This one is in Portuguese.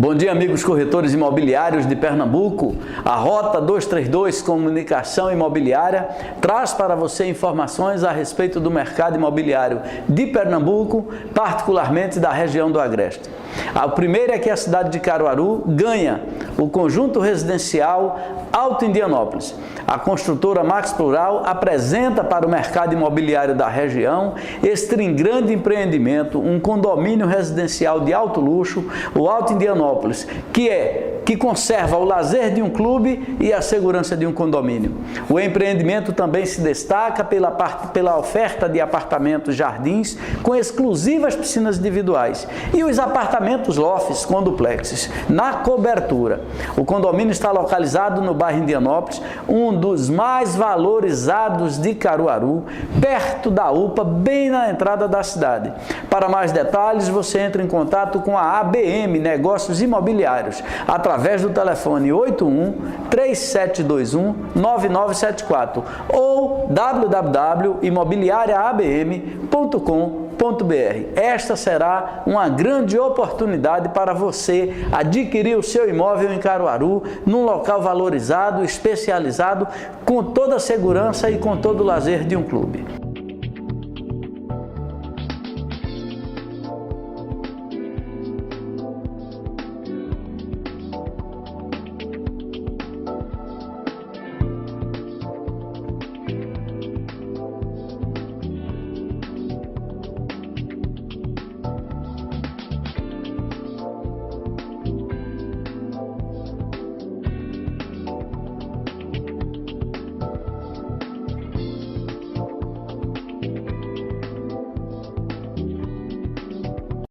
Bom dia, amigos corretores imobiliários de Pernambuco. A Rota 232 Comunicação Imobiliária traz para você informações a respeito do mercado imobiliário de Pernambuco, particularmente da região do Agreste. A primeira é que a cidade de Caruaru ganha o conjunto residencial Alto Indianópolis. A construtora Max Plural apresenta para o mercado imobiliário da região este grande empreendimento, um condomínio residencial de alto luxo, o Alto Indianópolis, que conserva o lazer de um clube e a segurança de um condomínio. O empreendimento também se destaca pela oferta de apartamentos jardins com exclusivas piscinas individuais e os apartamentos lofts com duplexes na cobertura. O condomínio está localizado no bairro Indianópolis, um dos mais valorizados de Caruaru, perto da UPA, bem na entrada da cidade. Para mais detalhes, você entra em contato com a ABM Negócios Imobiliários, através do telefone 81-3721-9974 ou www.imobiliariaabm.com.br. Esta será uma grande oportunidade para você adquirir o seu imóvel em Caruaru, num local valorizado, especializado, com toda a segurança e com todo o lazer de um clube.